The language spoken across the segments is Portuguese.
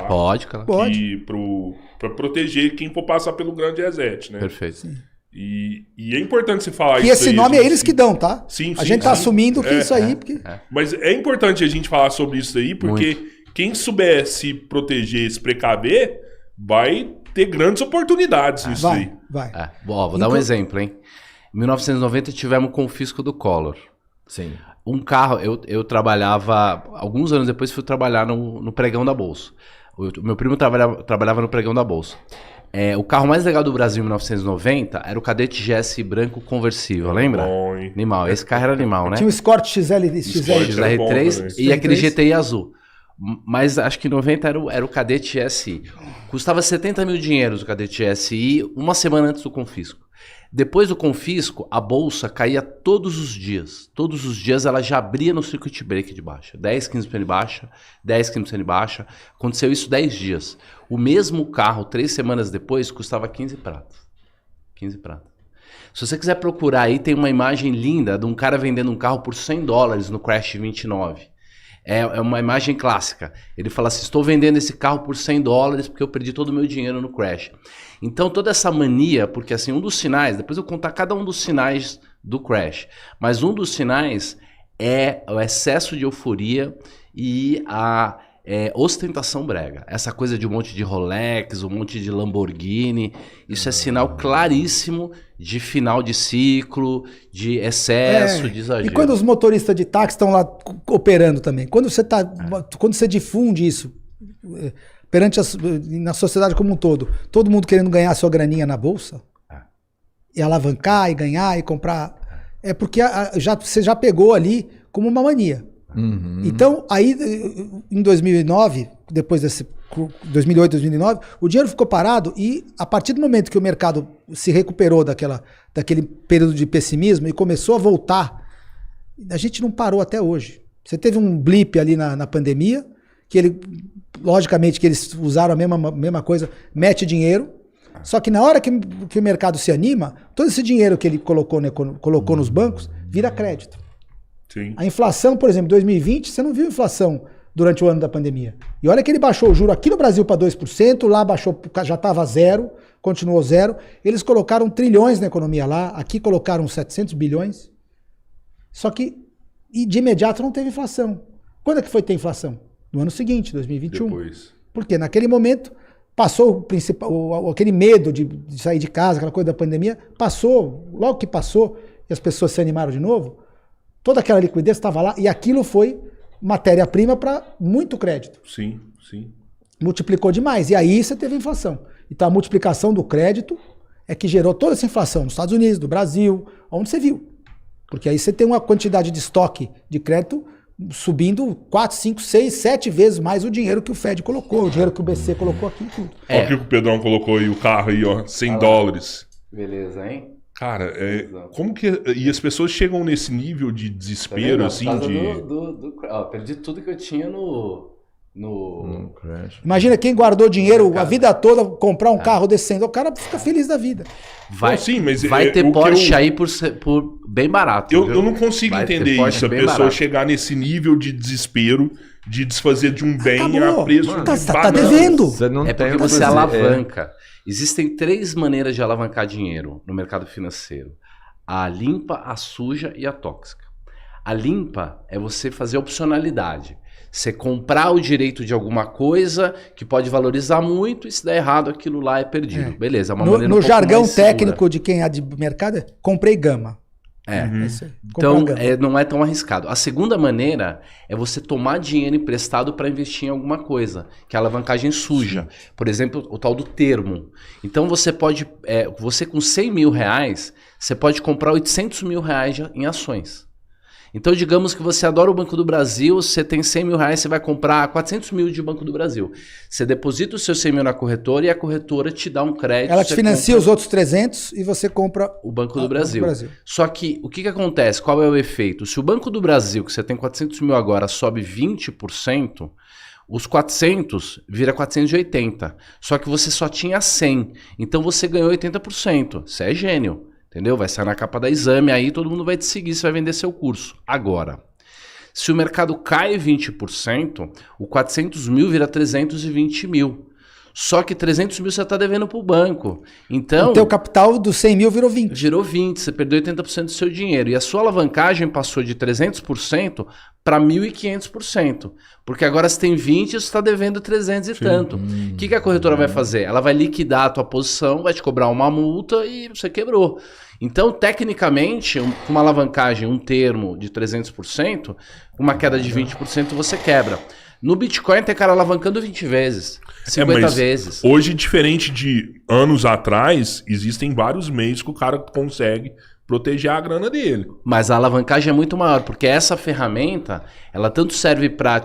Pode, claro. Pode. Para proteger quem for passar pelo grande reset, né? Perfeito. Sim. E é importante você falar isso. E esse nome é eles que dão, tá? Sim, a gente tá assumindo que isso aí... Porque... Mas é importante a gente falar sobre isso aí, porque quem souber se proteger, se precaver, vai ter grandes oportunidades nisso aí. Vai. Vou dar um exemplo, hein? Em 1990 tivemos o confisco do Collor. Sim. Um carro, eu trabalhava, alguns anos depois fui trabalhar no pregão da Bolsa. O meu primo trabalhava no pregão da Bolsa. O carro mais legal do Brasil em 1990 era o Cadete GS branco conversível, lembra? Animal, esse carro era animal, né? Tinha o Escort XR3 e aquele GTI azul. Mas acho que em 90 era o Cadete GSI. Custava 70 mil dinheiros o Cadete GSI uma semana antes do confisco. Depois do confisco, a bolsa caía todos os dias. Todos os dias ela já abria no circuit break de baixa. 10, 15% de baixa, 10, 15% de baixa. Aconteceu isso 10 dias. O mesmo carro, 3 semanas depois, custava 15 pratas. 15 pratas. Se você quiser procurar aí, tem uma imagem linda de um cara vendendo um carro por $100 no Crash 29. É uma imagem clássica. Ele fala assim, estou vendendo esse carro por $100 porque eu perdi todo o meu dinheiro no Crash. Então toda essa mania, porque assim, um dos sinais, depois eu vou contar cada um dos sinais do Crash, mas um dos sinais é o excesso de euforia e a ostentação brega. Essa coisa de um monte de Rolex, um monte de Lamborghini, isso é sinal claríssimo de final de ciclo, de excesso, de exagero. E quando os motoristas de táxi estão lá operando também, quando você difunde isso perante na sociedade como um todo mundo querendo ganhar a sua graninha na bolsa, e alavancar, e ganhar, e comprar, é porque você já pegou ali como uma mania. Uhum. Então, aí em 2009, depois desse 2008, 2009, o dinheiro ficou parado e a partir do momento que o mercado se recuperou daquele período de pessimismo e começou a voltar, a gente não parou até hoje. Você teve um blip ali na pandemia, logicamente que eles usaram a mesma coisa, mete dinheiro, só que na hora que o mercado se anima, todo esse dinheiro que ele colocou nos bancos vira crédito. Sim. A inflação, por exemplo, em 2020, você não viu inflação durante o ano da pandemia. E olha que ele baixou o juro aqui no Brasil para 2%, lá baixou, já estava zero, continuou zero. Eles colocaram trilhões na economia lá, aqui colocaram 700 bilhões. Só que de imediato não teve inflação. Quando é que foi ter inflação? No ano seguinte, 2021. Depois. Porque naquele momento passou aquele medo de sair de casa, aquela coisa da pandemia, passou, logo que passou e as pessoas se animaram de novo, toda aquela liquidez estava lá e aquilo foi matéria-prima para muito crédito. Sim, sim. Multiplicou demais. E aí você teve inflação. Então a multiplicação do crédito é que gerou toda essa inflação nos Estados Unidos, no Brasil, onde você viu. Porque aí você tem uma quantidade de estoque de crédito subindo 4, 5, 6, 7 vezes mais o dinheiro que o Fed colocou, o dinheiro que o BC colocou aqui e tudo. Olha o que o Pedrão colocou aí, o carro aí, ó, $100. Beleza, hein? Cara, como que... E as pessoas chegam nesse nível de desespero, assim, perdi tudo que eu tinha no Crash. Imagina quem guardou dinheiro a vida toda, comprar um carro descendo, o cara fica feliz da vida. Vai mas ter Porsche aí por bem barato. Eu não consigo entender isso, a pessoa chegar nesse nível de desespero, de desfazer de um bem a preço de tá devendo. Porque você alavanca. Existem 3 maneiras de alavancar dinheiro no mercado financeiro. A limpa, a suja e a tóxica. A limpa é você fazer opcionalidade. Você comprar o direito de alguma coisa que pode valorizar muito e se der errado aquilo lá é perdido. Beleza, é uma maneira no jargão técnico de quem é de mercado, comprei gama. Então, não é tão arriscado. A segunda maneira é você tomar dinheiro emprestado para investir em alguma coisa, que é a alavancagem suja. Sim. Por exemplo, o tal do termo. Então, você pode, você com R$100 mil, você pode comprar R$800 mil em ações. Então, digamos que você adora o Banco do Brasil, você tem R$100 mil, você vai comprar 400 mil de Banco do Brasil. Você deposita os seus 100 mil na corretora e a corretora te dá um crédito. Ela te financia os outros 300 e você compra o Banco do Brasil. Só que o que acontece? Qual é o efeito? Se o Banco do Brasil, que você tem 400 mil agora, sobe 20%, os 400 vira 480. Só que você só tinha 100. Então você ganhou 80%. Você é gênio. Entendeu? Vai sair na capa da Exame, aí todo mundo vai te seguir, você vai vender seu curso. Agora, Se o mercado cai 20%, o 400 mil vira 320 mil. Só que 300 mil você está devendo para o banco. Então, o teu capital dos 100 mil virou 20. Virou 20, você perdeu 80% do seu dinheiro. E a sua alavancagem passou de 300% para 1.500%. Porque agora você tem 20 e você está devendo 300 e tanto. O que a corretora vai fazer? Ela vai liquidar a tua posição, vai te cobrar uma multa e você quebrou. Então, tecnicamente, com uma alavancagem, um termo de 300%, uma queda de 20% você quebra. No Bitcoin tem cara alavancando 20 vezes, 50 vezes. Hoje, diferente de anos atrás, existem vários meios que o cara consegue proteger a grana dele. Mas a alavancagem é muito maior, porque essa ferramenta, ela tanto serve para...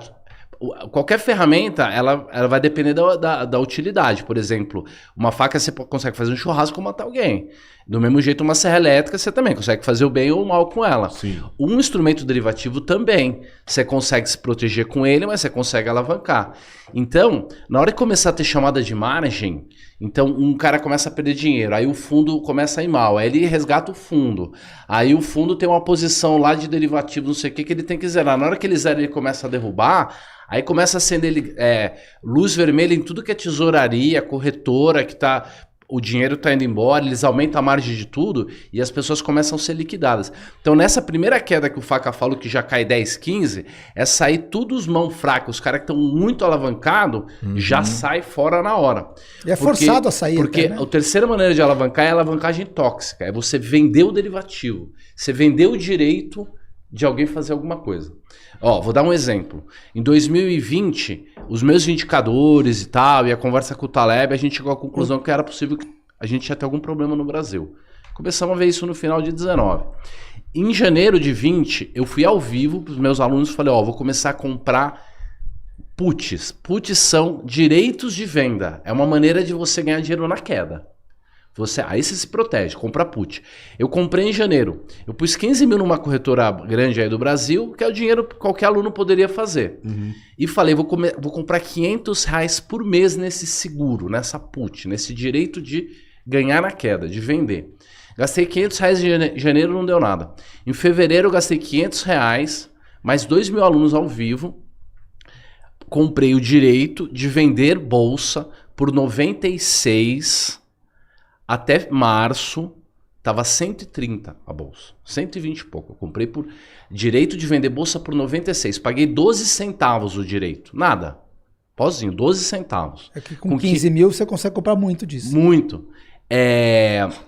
Qualquer ferramenta, ela vai depender da utilidade. Por exemplo, uma faca você consegue fazer um churrasco ou matar alguém. Do mesmo jeito, uma serra elétrica você também consegue fazer o bem ou o mal com ela. Sim. Um instrumento derivativo também. Você consegue se proteger com ele, mas você consegue alavancar. Então, na hora que começar a ter chamada de margem, então um cara começa a perder dinheiro, aí o fundo começa a ir mal, aí ele resgata o fundo. Aí o fundo tem uma posição lá de derivativo, não sei o que ele tem que zerar. Na hora que ele zera, ele começa a derrubar. Aí começa a acender luz vermelha em tudo que é tesouraria, corretora, que o dinheiro está indo embora, eles aumentam a margem de tudo e as pessoas começam a ser liquidadas. Então nessa primeira queda que o Faca falou que já cai 10, 15, é sair tudo os mãos fracas, os caras que estão muito alavancados, já sai fora na hora. E é forçado a sair. Porque até, né? a terceira maneira de alavancar é a alavancagem tóxica, é você vender o derivativo, você vender o direito de alguém fazer alguma coisa. Ó, vou dar um exemplo. Em 2020, os meus indicadores e tal, e a conversa com o Taleb, a gente chegou à conclusão que era possível que a gente ia ter algum problema no Brasil. Começamos a ver isso no final de 19. Em janeiro de 20, eu fui ao vivo para os meus alunos e falei, ó, vou começar a comprar puts. Puts são direitos de venda. É uma maneira de você ganhar dinheiro na queda. Aí você se protege, compra put. Eu comprei em janeiro. Eu pus 15 mil numa corretora grande aí do Brasil, que é o dinheiro que qualquer aluno poderia fazer. E falei, vou comprar R$500 por mês nesse seguro, nessa put, nesse direito de ganhar na queda, de vender. Gastei R$500 em janeiro, não deu nada. Em fevereiro eu gastei R$500, mais 2 mil alunos ao vivo. Comprei o direito de vender bolsa por 96. Até março, estava 130 a bolsa. 120 e pouco. Eu comprei por direito de vender bolsa por 96. Paguei 12 centavos o direito. Nada. Pozinho, 12 centavos. É que com 15 mil você consegue comprar muito disso. Muito.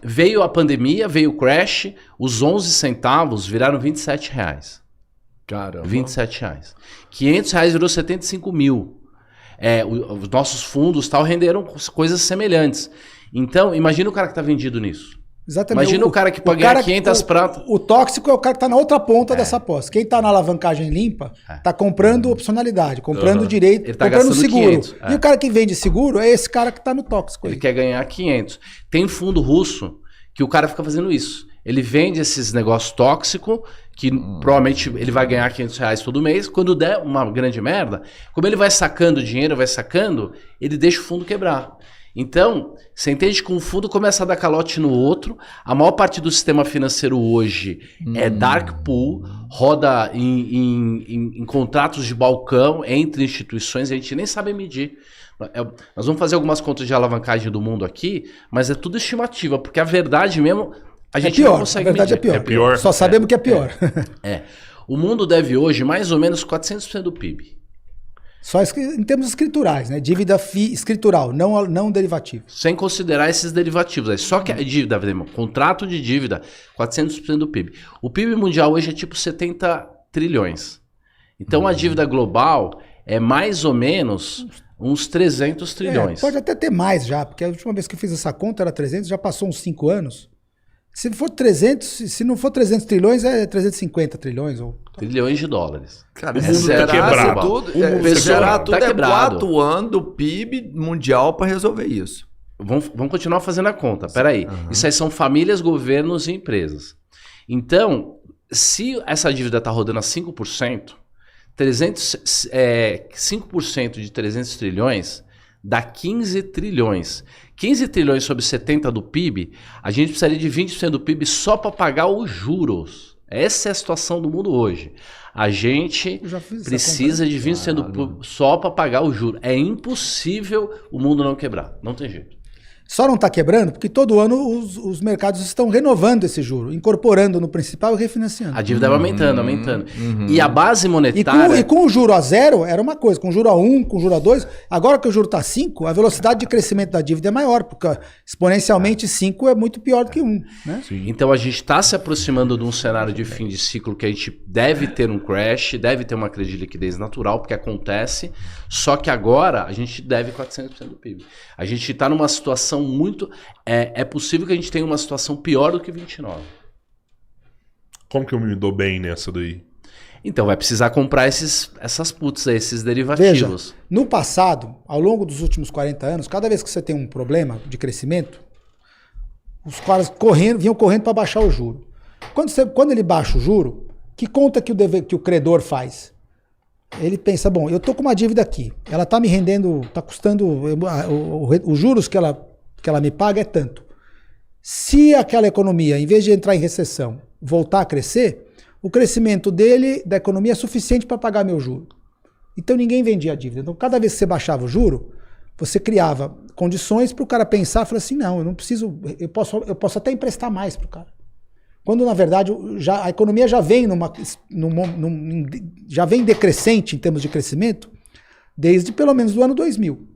Veio a pandemia, veio o crash, os 11 centavos viraram R$27. Caramba. R$27. R$500 virou 75 mil. Os nossos fundos tal renderam coisas semelhantes. Então, imagina o cara que está vendido nisso. Exatamente. Imagina o cara que pode ganhar 500 pratas. O tóxico é o cara que está na outra ponta dessa aposta. Quem está na alavancagem limpa está comprando opcionalidade, comprando direito, Ele tá comprando gastando seguro. 500, E o cara que vende seguro é esse cara que está no tóxico. Ele quer ganhar 500. Tem fundo russo que o cara fica fazendo isso. Ele vende esses negócios tóxicos, que provavelmente ele vai ganhar R$500 todo mês. Quando der uma grande merda, como ele vai sacando dinheiro, ele deixa o fundo quebrar. Então, você entende que um fundo começa a dar calote no outro. A maior parte do sistema financeiro hoje é dark pool, roda em contratos de balcão entre instituições, a gente nem sabe medir. Nós vamos fazer algumas contas de alavancagem do mundo aqui, mas é tudo estimativa, porque a verdade mesmo a gente não consegue medir. A verdade é pior. Só sabemos que é pior. O mundo deve hoje mais ou menos 400% do PIB. Só em termos escriturais, né? Dívida escritural, não derivativo. Sem considerar esses derivativos. Aí. Só que a dívida, contrato de dívida, 400% do PIB. O PIB mundial hoje é tipo 70 trilhões. Então a dívida global é mais ou menos uns 300 trilhões. Pode até ter mais já, porque a última vez que eu fiz essa conta era 300, já passou uns 5 anos. Se for 300, se não for 300 trilhões, é 350 trilhões. Trilhões de dólares. Cara, o mundo tá quebrado. Tudo é 4 anos do PIB mundial para resolver isso. Vamos continuar fazendo a conta. Peraí. Isso aí são famílias, governos e empresas. Então, se essa dívida está rodando a 5%, 5% de 300 trilhões dá 15 trilhões. 15 trilhões sobre 70 do PIB, a gente precisaria de 20% do PIB só para pagar os juros. Essa é a situação do mundo hoje. A gente precisa de vinho sendo só para pagar o juro. É impossível o mundo não quebrar. Não tem jeito. Só não está quebrando porque todo ano os mercados estão renovando esse juro, incorporando no principal e refinanciando. A dívida vai aumentando. E a base monetária... E com o juro a 0 era uma coisa, com o juro a 1, com o juro a 2, agora que o juro está a 5, a velocidade de crescimento da dívida é maior, porque exponencialmente 5 é muito pior do que 1. Né? Então a gente está se aproximando de um cenário de fim de ciclo que a gente deve ter um crash, deve ter uma crise de liquidez natural, porque acontece, só que agora a gente deve 400% do PIB. A gente está numa situação muito... É possível que a gente tenha uma situação pior do que 29. Como que eu me dou bem nessa daí? Então vai precisar comprar essas puts aí, esses derivativos. Veja, no passado, ao longo dos últimos 40 anos, cada vez que você tem um problema de crescimento, os caras vinham correndo para baixar o juro. Quando ele baixa o juro, que conta que o credor faz? Ele pensa, bom, eu estou com uma dívida aqui, ela está me rendendo, está custando, os juros que ela me paga é tanto. Se aquela economia, em vez de entrar em recessão, voltar a crescer, o crescimento da economia é suficiente para pagar meu juro. Então ninguém vendia a dívida. Então cada vez que você baixava o juro, você criava condições para o cara pensar e falar assim, não, eu não preciso, eu posso até emprestar mais para o cara. Quando, na verdade, a economia já vem já vem decrescente em termos de crescimento desde pelo menos do ano 2000.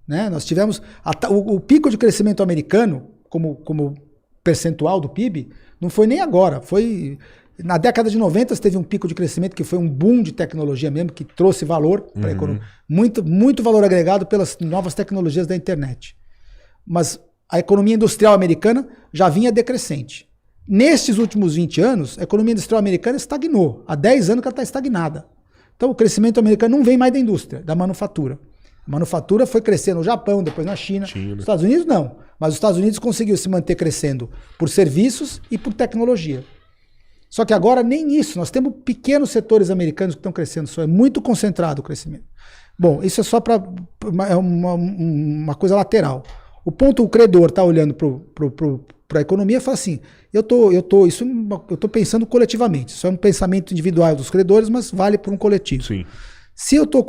Né? Nós tivemos o pico de crescimento americano, como percentual do PIB, não foi nem agora. Foi na década de 90 teve um pico de crescimento que foi um boom de tecnologia mesmo, que trouxe valor para a economia. Muito valor agregado pelas novas tecnologias da internet. Mas a economia industrial americana já vinha decrescente. Nestes últimos 20 anos, a economia industrial americana estagnou. Há 10 anos que ela está estagnada. Então o crescimento americano não vem mais da indústria, da manufatura. A manufatura foi crescendo no Japão, depois na China. Nos Estados Unidos não. Mas os Estados Unidos conseguiu se manter crescendo por serviços e por tecnologia. Só que agora nem isso. Nós temos pequenos setores americanos que estão crescendo só. É muito concentrado o crescimento. Bom, isso é só para uma coisa lateral. O credor está olhando para a economia e fala assim, eu tô pensando coletivamente. Isso é um pensamento individual dos credores, mas vale para um coletivo. Sim. Se eu estou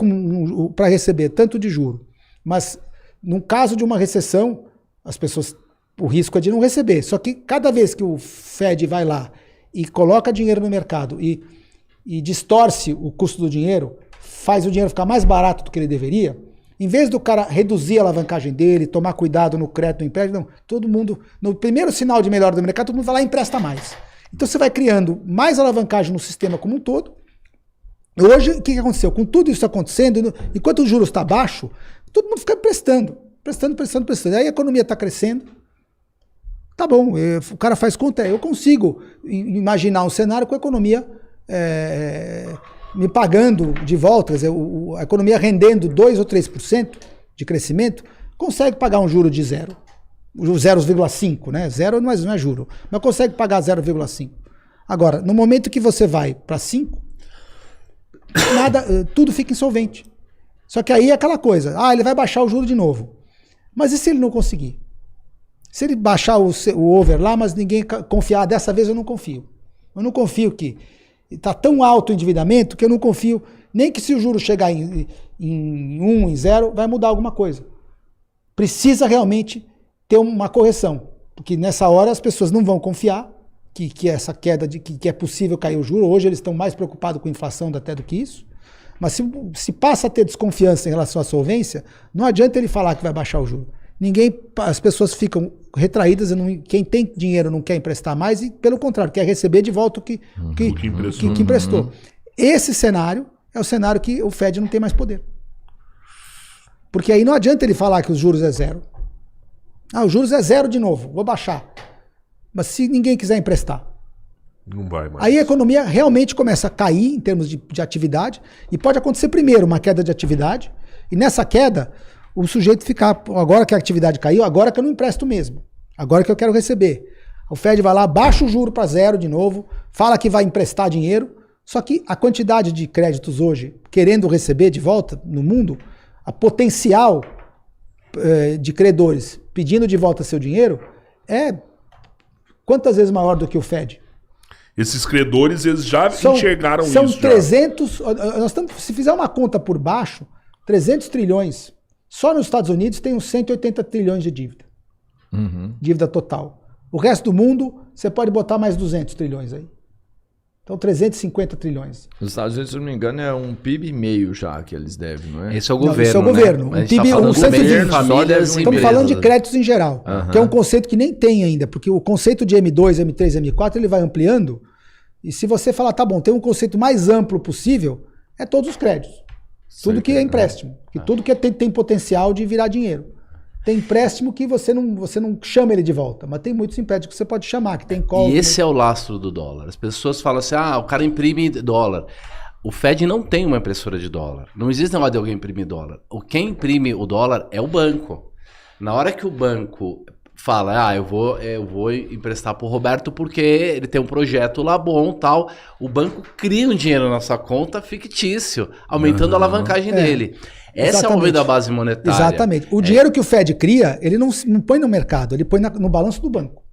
para receber tanto de juro, mas no caso de uma recessão, o risco é de não receber. Só que cada vez que o Fed vai lá e coloca dinheiro no mercado e distorce o custo do dinheiro, faz o dinheiro ficar mais barato do que ele deveria, em vez do cara reduzir a alavancagem dele, tomar cuidado no crédito, no empréstimo, não, todo mundo, no primeiro sinal de melhora do mercado, todo mundo vai lá e empresta mais. Então você vai criando mais alavancagem no sistema como um todo. Hoje, o que aconteceu? Com tudo isso acontecendo, enquanto o juros está baixo, todo mundo fica prestando. Aí a economia está crescendo. Tá bom, o cara faz conta. Eu consigo imaginar um cenário com a economia me pagando de volta, quer dizer, a economia rendendo 2 ou 3% de crescimento, consegue pagar um juro de 0. O 0,5, né? 0 não é juro, mas consegue pagar 0,5. Agora, no momento que você vai para 5, tudo fica insolvente. Só que aí é aquela coisa, ele vai baixar o juro de novo. Mas e se ele não conseguir? Se ele baixar o over lá, mas ninguém confiar, dessa vez eu não confio. Eu não confio que está tão alto o endividamento que eu não confio, nem que se o juro chegar em 1, em 0, vai mudar alguma coisa. Precisa realmente ter uma correção, porque nessa hora as pessoas não vão confiar que essa queda, que é possível cair o juro. Hoje eles estão mais preocupados com a inflação até do que isso. Mas se passa a ter desconfiança em relação à solvência, não adianta ele falar que vai baixar o juro. As pessoas ficam retraídas, quem tem dinheiro não quer emprestar mais e, pelo contrário, quer receber de volta o que emprestou. Esse cenário é o cenário que o Fed não tem mais poder. Porque aí não adianta ele falar que os juros é 0. Os juros é 0 de novo, vou baixar. Mas se ninguém quiser emprestar, não vai mais. Aí a economia realmente começa a cair em termos de atividade, e pode acontecer primeiro uma queda de atividade, e nessa queda o sujeito ficar, agora que a atividade caiu, agora que eu não empresto mesmo, agora que eu quero receber. O Fed vai lá, baixa o juro para 0 de novo, fala que vai emprestar dinheiro, só que a quantidade de créditos hoje, querendo receber de volta no mundo, a potencial de credores pedindo de volta seu dinheiro é quantas vezes maior do que o Fed? Esses credores, eles já enxergaram são isso. 300, nós estamos, se fizer uma conta por baixo, 300 trilhões. Só nos Estados Unidos tem uns 180 trilhões de dívida. Dívida total. O resto do mundo, você pode botar mais 200 trilhões aí. Então, 350 trilhões. Nos Estados Unidos, se não me engano, é um PIB e meio já que eles devem, não é? Esse é o governo. Esse é o governo. Né? Um PIB, um 120. Famílias, estamos falando de créditos em geral, que é um conceito que nem tem ainda, porque o conceito de M2, M3, M4, ele vai ampliando. E se você falar, tá bom, tem um conceito mais amplo possível, é todos os créditos. Tudo que é empréstimo. Que tudo que tem potencial de virar dinheiro. Tem empréstimo que você não chama ele de volta, mas tem muitos empréstimos que você pode chamar, que tem call. E esse é o lastro do dólar. As pessoas falam assim, o cara imprime dólar. O Fed não tem uma impressora de dólar. Não existe negócio de alguém imprimir dólar. Quem imprime o dólar é o banco. Na hora que o banco fala, eu vou emprestar pro Roberto porque ele tem um projeto lá bom tal, o banco cria um dinheiro na sua conta fictício, aumentando a alavancagem dele. Essa é o movimento da base monetária. Exatamente. O dinheiro que o Fed cria, ele não põe no mercado, ele põe no balanço do banco.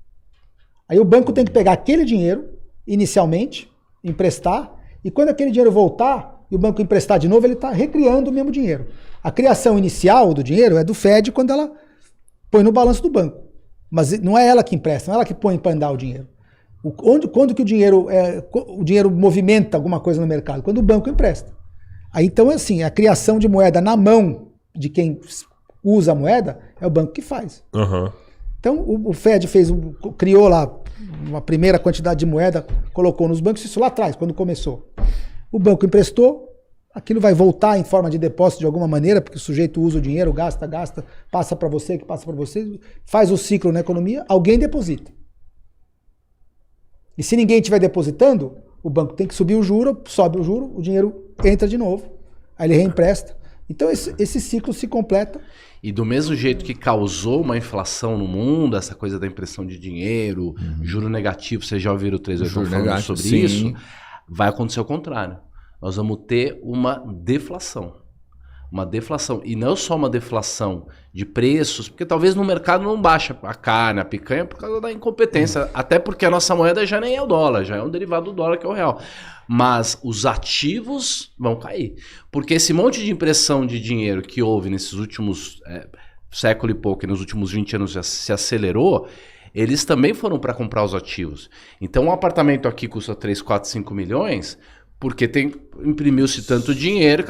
Aí o banco tem que pegar aquele dinheiro, inicialmente, emprestar, e quando aquele dinheiro voltar, e o banco emprestar de novo, ele está recriando o mesmo dinheiro. A criação inicial do dinheiro é do Fed quando ela põe no balanço do banco. Mas não é ela que empresta, não é ela que põe para andar o dinheiro. Quando que o dinheiro movimenta alguma coisa no mercado? Quando o banco empresta. Aí, então, assim, a criação de moeda na mão de quem usa a moeda é o banco que faz. Então, o Fed criou lá uma primeira quantidade de moeda, colocou nos bancos, isso lá atrás, quando começou. O banco emprestou, aquilo vai voltar em forma de depósito de alguma maneira, porque o sujeito usa o dinheiro, gasta, passa para você, faz o ciclo na economia, alguém deposita. E se ninguém estiver depositando, o banco tem que subir o juro, sobe o juro, o dinheiro entra de novo, aí ele reempresta. Então esse ciclo se completa. E do mesmo jeito que causou uma inflação no mundo, essa coisa da impressão de dinheiro, juro negativo, vocês já ouviram o 381 falando sobre isso, vai acontecer o contrário. Nós vamos ter uma deflação. Uma deflação. E não só uma deflação de preços, porque talvez no mercado não baixa a carne, a picanha, por causa da incompetência. Até porque a nossa moeda já nem é o dólar, já é um derivado do dólar que é o real. Mas os ativos vão cair. Porque esse monte de impressão de dinheiro que houve nesses últimos século e pouco, e nos últimos 20 anos já se acelerou, eles também foram para comprar os ativos. Então um apartamento aqui custa 3, 4, 5 milhões, porque imprimiu-se tanto dinheiro